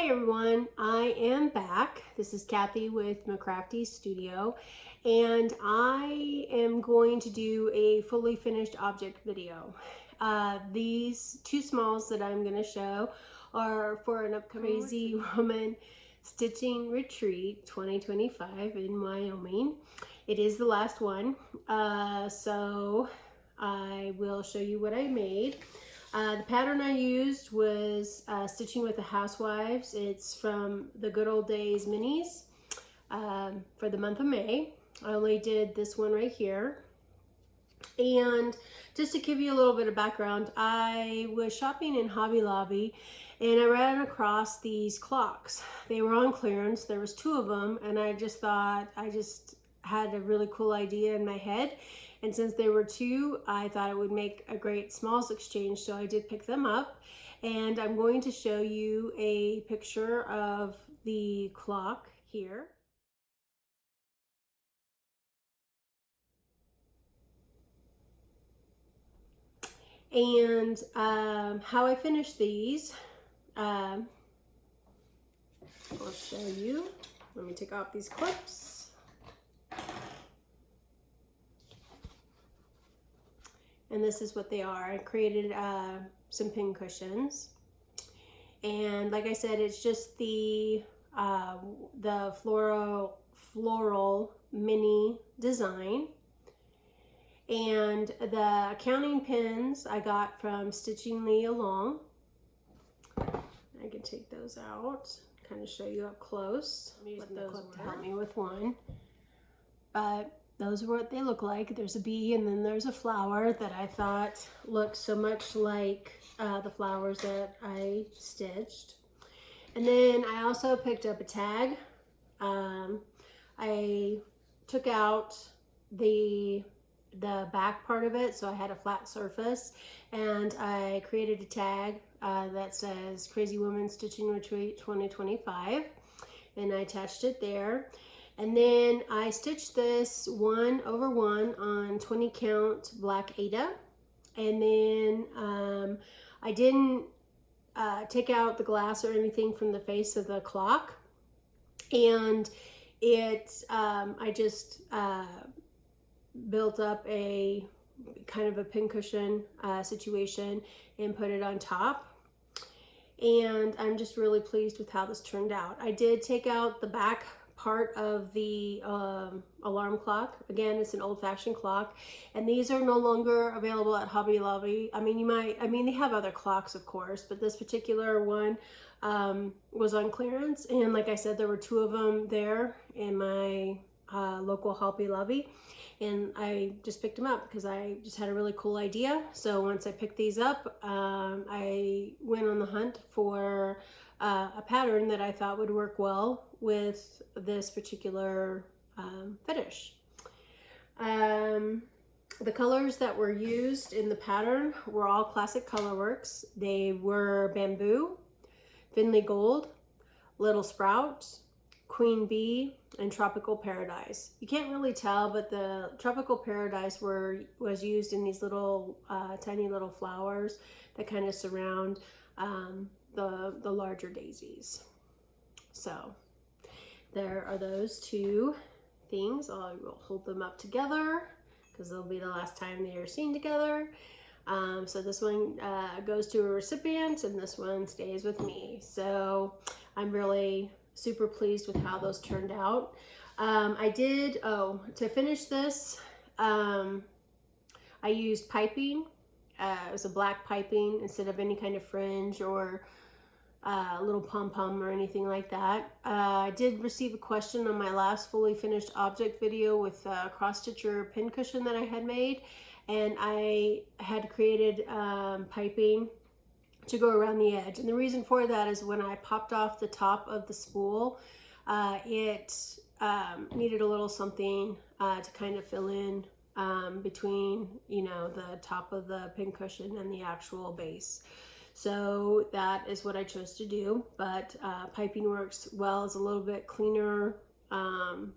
Hi everyone, I am back. This is Kathy with McCrafty Studio, and I am going to do a fully finished object video. These two smalls that I'm going to show are for an upcoming Crazy Woman Stitching Retreat 2025 in Wyoming. It is the last one, so I will show you what I made. The pattern I used was Stitching with the Housewives. It's from the Good Old Days minis for the month of May. I only did this one right here. And just to give you a little bit of background, I was shopping in Hobby Lobby and I ran across these clocks. They were on clearance. There was two of them, and I just thought, I just had a really cool idea in my head. And since there were two, I thought it would make a great smalls exchange, so I did pick them up. And I'm going to show you a picture of the clock here. And how I finished these, I'll show you. Let me take off these clips. And this is what they are. I created some pin cushions, and like I said, it's just the floral mini design. And the counting pins I got from Stitchingly Along. I can take those out, kind of show you up close. I'm using the clip to help me with one, but those are what they look like. There's a bee and then there's a flower that I thought looked so much like the flowers that I stitched. And then I also picked up a tag. I took out the back part of it, so I had a flat surface, and I created a tag that says Crazy Woman Stitching Retreat 2025, and I attached it there. And then I stitched this 1/1 on 20 count black aida. And then I didn't take out the glass or anything from the face of the clock. And I just built up a kind of a pincushion situation and put it on top. And I'm just really pleased with how this turned out. I did take out the back part of the alarm clock. Again, it's an old-fashioned clock, and these are no longer available at Hobby Lobby. I mean, they have other clocks, of course, but this particular one was on clearance, and like I said, there were two of them there in my local Hobby Lobby, and I just picked them up because I just had a really cool idea. So once I picked these up, I went on the hunt for a pattern that I thought would work well with this particular finish. The colors that were used in the pattern were all classic Colorworks. They were Bamboo, Finley Gold, Little Sprout, Queen Bee, and Tropical Paradise. You can't really tell, but the Tropical Paradise was used in these little tiny little flowers that kind of surround the larger daisies. So there are those two things. I will hold them up together because they'll be the last time they are seen together. So this one goes to a recipient and this one stays with me. So I'm really super pleased with how those turned out. To finish this, I used piping. It was a black piping instead of any kind of fringe or little pom-pom or anything like that. I did receive a question on my last fully finished object video with a cross-stitcher pin cushion that I had made, and I had created piping to go around the edge. And the reason for that is when I popped off the top of the spool, it needed a little something to kind of fill in between, you know, the top of the pin cushion and the actual base. So that is what I chose to do, but piping works well. It's a little bit cleaner,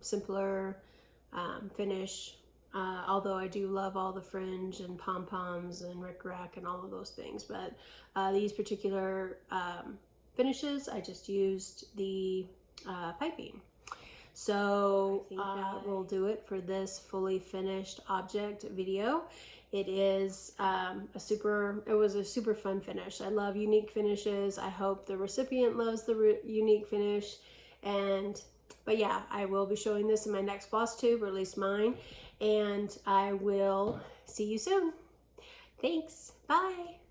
simpler finish, although I do love all the fringe and pom-poms and rickrack and all of those things. But these particular finishes. I just used the piping. So I think that will do it for this fully finished object video. It is it was a super fun finish. I love unique finishes. I hope the recipient loves the unique finish. But yeah, I will be showing this in my next floss tube, or at least mine. And I will see you soon. Thanks. Bye.